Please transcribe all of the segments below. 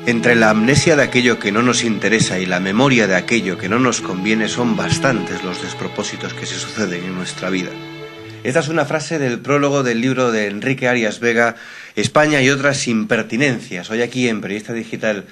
Entre la amnesia de aquello que no nos interesa y la memoria de aquello que no nos conviene son bastantes los despropósitos que se suceden en nuestra vida. Esta es una frase del prólogo del libro de Enrique Arias Vega, España y otras impertinencias. Hoy aquí en Periodista Digital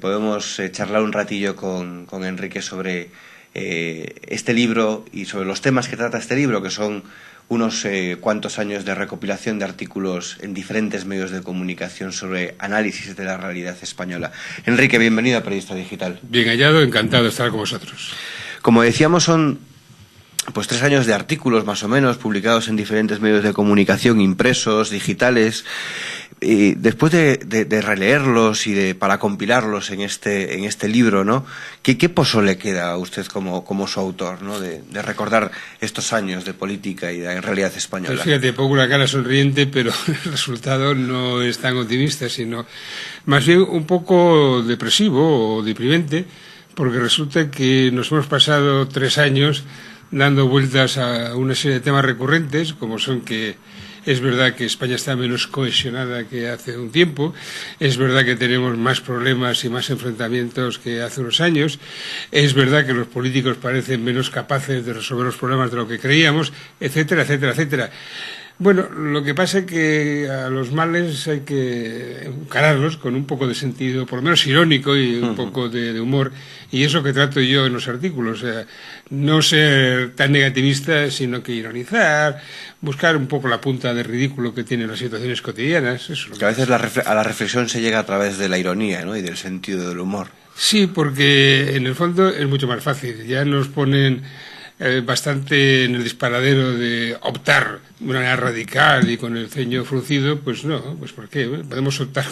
podemos charlar un ratillo con Enrique sobre este libro y sobre los temas que trata este libro, que son unos cuantos años de recopilación de artículos en diferentes medios de comunicación sobre análisis de la realidad española. Enrique, bienvenido a Periodista Digital. Bien hallado, encantado de estar con vosotros. Como decíamos, son 3 años de artículos más o menos publicados en diferentes medios de comunicación, impresos, digitales. Y después de releerlos y para compilarlos en este libro, ¿no? ¿Qué pozo le queda a usted como su autor, ¿no? De recordar estos años de política y de realidad española? Pues fíjate, pongo una cara sonriente, pero el resultado no es tan optimista, sino más bien un poco depresivo o deprimente, porque resulta que nos hemos pasado 3 años dando vueltas a una serie de temas recurrentes, como son que es verdad que España está menos cohesionada que hace un tiempo, es verdad que tenemos más problemas y más enfrentamientos que hace unos años, es verdad que los políticos parecen menos capaces de resolver los problemas de lo que creíamos, etcétera, etcétera, etcétera. Bueno, lo que pasa es que a los males hay que encararlos con un poco de sentido, por lo menos irónico y un poco de humor, y es lo que trato yo en los artículos, o sea, no ser tan negativista, sino que ironizar, buscar un poco la punta de ridículo que tienen las situaciones cotidianas. Eso es lo que a veces a la reflexión se llega a través de la ironía, ¿no? Y del sentido del humor. Sí, porque en el fondo es mucho más fácil, ya nos ponen bastante en el disparadero de optar de una manera radical y con el ceño fruncido, pues no, pues ¿por qué? Bueno, podemos optar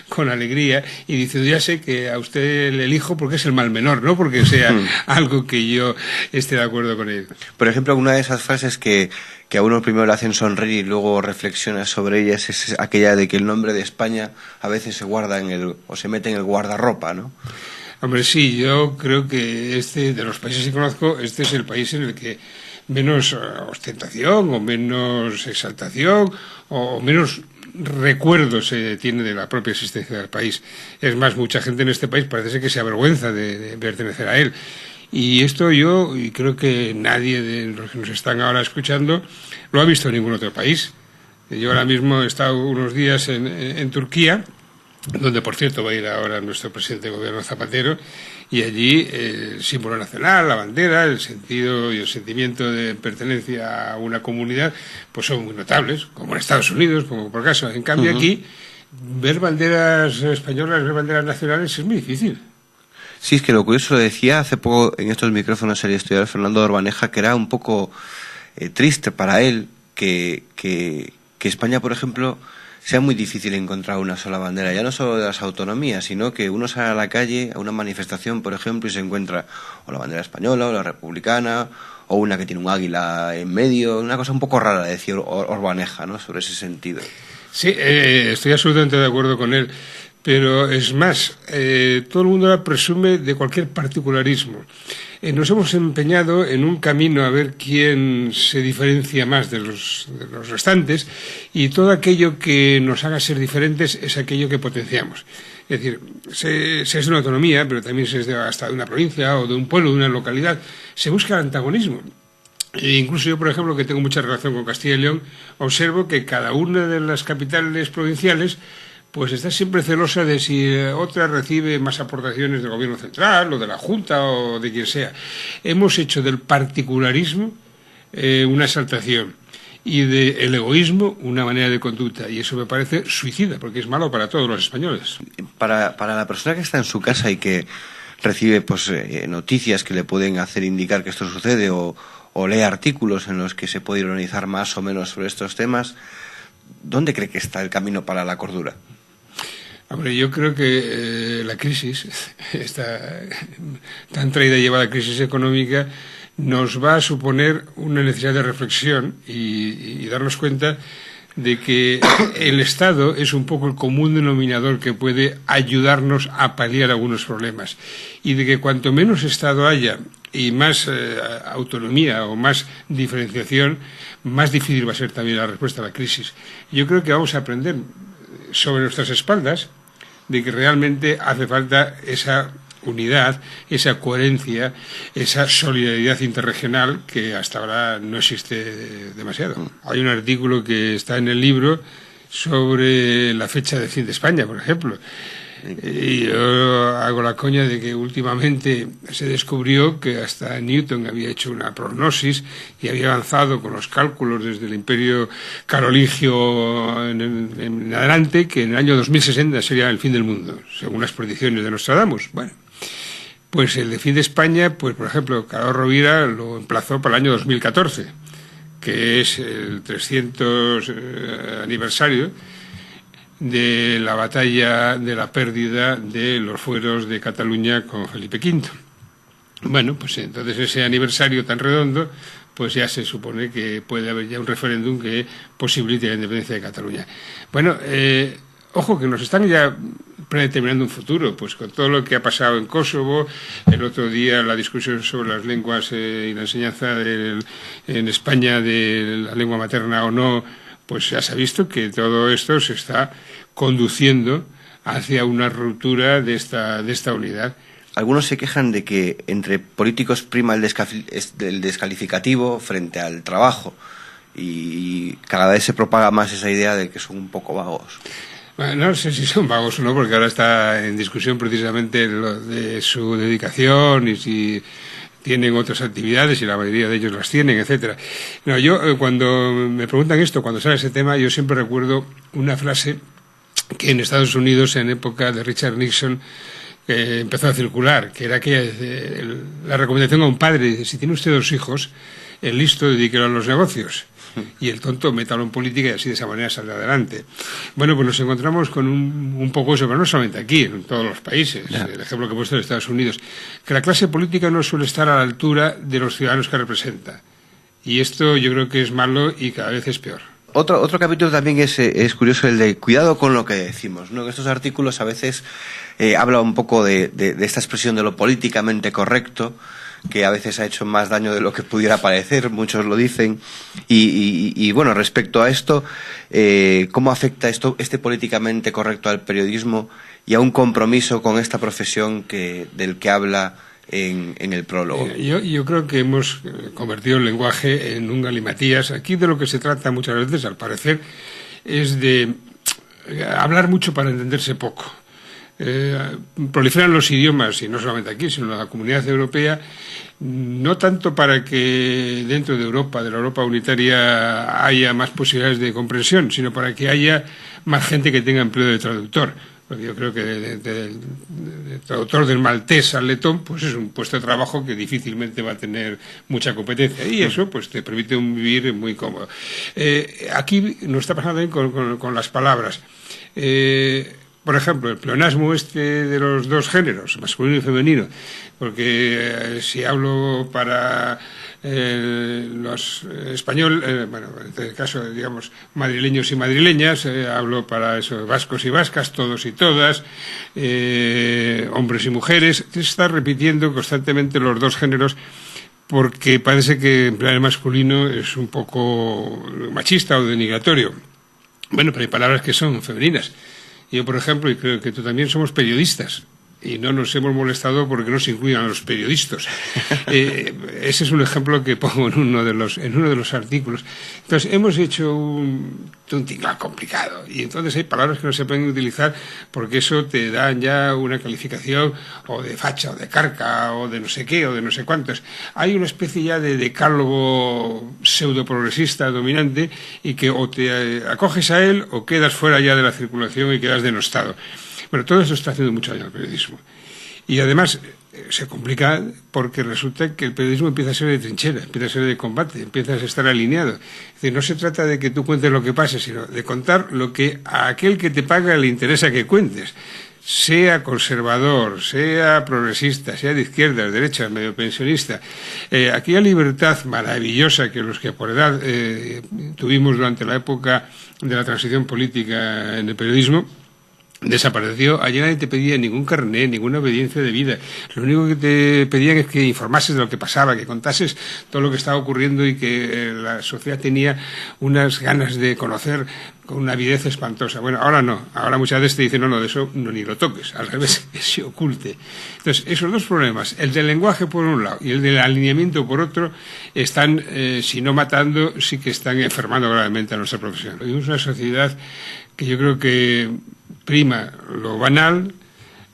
con alegría y diciendo, ya sé que a usted le elijo porque es el mal menor, no porque sea algo que yo esté de acuerdo con él. Por ejemplo, una de esas frases que a uno primero le hacen sonreír y luego reflexiona sobre ellas es aquella de que el nombre de España a veces se guarda o se mete en el guardarropa, ¿no? Hombre, sí, yo creo que de los países que conozco, este es el país en el que menos ostentación o menos exaltación o menos recuerdo se tiene de la propia existencia del país. Es más, mucha gente en este país parece ser que se avergüenza de pertenecer a él. Y esto y creo que nadie de los que nos están ahora escuchando lo ha visto en ningún otro país. Yo ahora mismo he estado unos días en Turquía, donde por cierto va a ir ahora nuestro presidente de gobierno Zapatero, y allí el símbolo nacional, la bandera, el sentido y el sentimiento de pertenencia a una comunidad, pues son muy notables, como en Estados Unidos, como por caso. En cambio aquí, ver banderas españolas, ver banderas nacionales es muy difícil. Sí, es que lo curioso, lo decía hace poco en estos micrófonos el historiador Fernando Orbaneja, que era un poco triste para él que España, por ejemplo, sea muy difícil encontrar una sola bandera, ya no solo de las autonomías, sino que uno sale a la calle, a una manifestación, por ejemplo, y se encuentra o la bandera española o la republicana, o una que tiene un águila en medio, una cosa un poco rara, decía Orbaneja, ¿no?, sobre ese sentido. Sí, estoy absolutamente de acuerdo con él, pero es más, todo el mundo ahora presume de cualquier particularismo. Nos hemos empeñado en un camino a ver quién se diferencia más de los restantes, y todo aquello que nos haga ser diferentes es aquello que potenciamos. Es decir, se es de una autonomía, pero también se es hasta de una provincia o de un pueblo, de una localidad. Se busca el antagonismo. E incluso yo, por ejemplo, que tengo mucha relación con Castilla y León, observo que cada una de las capitales provinciales pues está siempre celosa de si otra recibe más aportaciones del gobierno central o de la Junta o de quien sea. Hemos hecho del particularismo una exaltación y del egoísmo una manera de conducta, y eso me parece suicida, porque es malo para todos los españoles. Para la persona que está en su casa y que recibe noticias que le pueden hacer indicar que esto sucede o lee artículos en los que se puede ironizar más o menos sobre estos temas, ¿dónde cree que está el camino para la cordura? Hombre, yo creo que la crisis, esta tan traída y llevada crisis económica, nos va a suponer una necesidad de reflexión y darnos cuenta de que el Estado es un poco el común denominador que puede ayudarnos a paliar algunos problemas, y de que cuanto menos Estado haya y más autonomía o más diferenciación, más difícil va a ser también la respuesta a la crisis. Yo creo que vamos a aprender sobre nuestras espaldas de que realmente hace falta esa unidad, esa coherencia, esa solidaridad interregional que hasta ahora no existe demasiado. Hay un artículo que está en el libro sobre la fecha del fin de España, por ejemplo. Y yo hago la coña de que últimamente se descubrió que hasta Newton había hecho una prognosis y había avanzado con los cálculos desde el Imperio Carolingio en adelante, que en el año 2060 sería el fin del mundo, según las predicciones de Nostradamus. Bueno, pues el de fin de España, pues por ejemplo, Carlos Rovira lo emplazó para el año 2014, que es el 300 aniversario de la batalla de la pérdida de los fueros de Cataluña con Felipe V. Bueno, pues entonces ese aniversario tan redondo, pues ya se supone que puede haber ya un referéndum que posibilite la independencia de Cataluña. Bueno, ojo que nos están ya predeterminando un futuro, pues con todo lo que ha pasado en Kosovo, el otro día la discusión sobre las lenguas y la enseñanza en España de la lengua materna o no, pues ya se ha visto que todo esto se está conduciendo hacia una ruptura de esta unidad. Algunos se quejan de que entre políticos prima el descalificativo frente al trabajo y cada vez se propaga más esa idea de que son un poco vagos. Bueno, no sé si son vagos o no, porque ahora está en discusión precisamente lo de su dedicación y si tienen otras actividades y la mayoría de ellos las tienen, etcétera. No, yo cuando me preguntan esto, cuando sale ese tema, yo siempre recuerdo una frase que en Estados Unidos, en época de Richard Nixon, empezó a circular, que era la recomendación a un padre: si tiene usted 2 hijos, el listo dedíquelo a los negocios y el tonto métalo en política y así de esa manera saldrá adelante. Bueno, pues nos encontramos con un poco eso, pero no solamente aquí, en todos los países. Yeah. El ejemplo que he puesto de Estados Unidos, que la clase política no suele estar a la altura de los ciudadanos que representa. Y esto yo creo que es malo y cada vez es peor. Otro capítulo también es curioso, el de cuidado con lo que decimos, ¿no? Estos artículos a veces hablan un poco de esta expresión de lo políticamente correcto, que a veces ha hecho más daño de lo que pudiera parecer, muchos lo dicen, y bueno, respecto a esto, ¿cómo afecta este políticamente correcto al periodismo y a un compromiso con esta profesión del que habla en el prólogo? Yo creo que hemos convertido el lenguaje en un galimatías. Aquí de lo que se trata muchas veces, al parecer, es de hablar mucho para entenderse poco. Proliferan los idiomas, y no solamente aquí, sino en la Comunidad Europea, no tanto para que dentro de Europa, de la Europa unitaria, haya más posibilidades de comprensión, sino para que haya más gente que tenga empleo de traductor. Porque yo creo que de traductor del maltés al letón, pues es un puesto de trabajo que difícilmente va a tener mucha competencia, y eso pues te permite vivir muy cómodo. Aquí nos está pasando también con las palabras. Por ejemplo, el pleonasmo de los 2 géneros, masculino y femenino, porque si hablo para los español, bueno, en este caso, digamos, madrileños y madrileñas, hablo para eso, vascos y vascas, todos y todas, hombres y mujeres. Se está repitiendo constantemente los 2 géneros, porque parece que emplear el masculino es un poco machista o denigratorio. Bueno, pero hay palabras que son femeninas. Yo, por ejemplo, y creo que tú también, somos periodistas y no nos hemos molestado porque no se incluyan a los periodistas. Ese es un ejemplo que pongo en uno de los artículos. Entonces, hemos hecho un tinglado complicado y entonces hay palabras que no se pueden utilizar porque eso te da ya una calificación o de facha o de carca o de no sé qué o de no sé cuántos. Hay una especie ya de decálogo pseudo-progresista dominante y que o te acoges a él o quedas fuera ya de la circulación y quedas denostado. Bueno, todo eso está haciendo mucho daño al periodismo. Y además se complica porque resulta que el periodismo empieza a ser de trinchera, empieza a ser de combate, empieza a estar alineado. Es decir, no se trata de que tú cuentes lo que pase, sino de contar lo que a aquel que te paga le interesa que cuentes. Sea conservador, sea progresista, sea de izquierdas, derechas, medio pensionista. Aquella libertad maravillosa que los que por edad tuvimos durante la época de la transición política en el periodismo, desapareció. Allí nadie te pedía ningún carné, ninguna obediencia de vida. Lo único que te pedían es que informases de lo que pasaba, que contases todo lo que estaba ocurriendo y que la sociedad tenía unas ganas de conocer con una avidez espantosa. Bueno, ahora no. Ahora muchas veces te dicen, no, de eso no ni lo toques. Al revés, que se oculte. Entonces, esos dos problemas, el del lenguaje por un lado y el del alineamiento por otro, están, si no matando, sí que están enfermando gravemente a nuestra profesión. Vivimos una sociedad que yo creo que prima lo banal,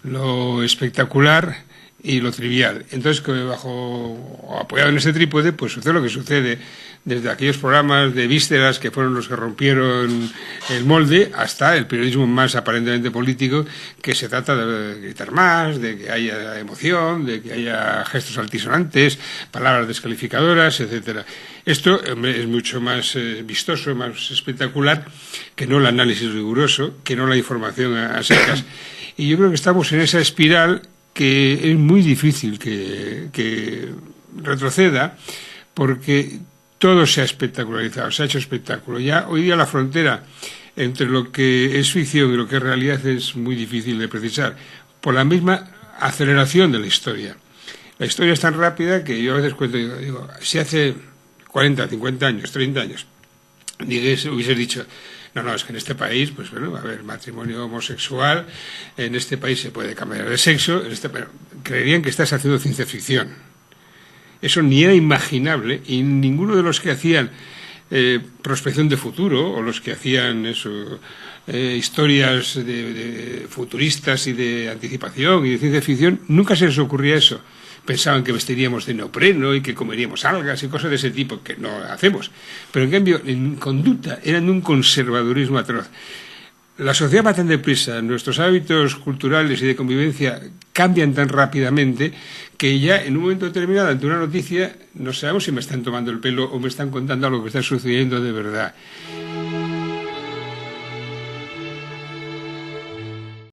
lo espectacular y lo trivial. Entonces, apoyado en ese trípode, pues sucede lo que sucede, desde aquellos programas de vísceras que fueron los que rompieron el molde, hasta el periodismo más aparentemente político, que se trata de gritar más, de que haya emoción, de que haya gestos altisonantes, palabras descalificadoras, etcétera. Esto es mucho más vistoso, más espectacular, que no el análisis riguroso, que no la información a secas. Y yo creo que estamos en esa espiral que es muy difícil que retroceda, porque todo se ha espectacularizado, se ha hecho espectáculo. Ya hoy día la frontera entre lo que es ficción y lo que es realidad es muy difícil de precisar, por la misma aceleración de la historia. La historia es tan rápida que yo a veces cuento, digo, si hace 40, 50 años, 30 años, hubieses dicho, no, es que en este país, pues bueno, va a haber matrimonio homosexual, en este país se puede cambiar de sexo, pero creerían que estás haciendo ciencia ficción. Eso ni era imaginable, y ninguno de los que hacían prospección de futuro, o los que hacían eso, historias de futuristas y de anticipación y de ciencia ficción, nunca se les ocurría eso. Pensaban que vestiríamos de neopreno y que comeríamos algas y cosas de ese tipo, que no hacemos. Pero en cambio, en conducta, eran de un conservadurismo atroz. La sociedad va tan deprisa, nuestros hábitos culturales y de convivencia cambian tan rápidamente que ya en un momento determinado, ante una noticia, no sabemos si me están tomando el pelo o me están contando algo que está sucediendo de verdad.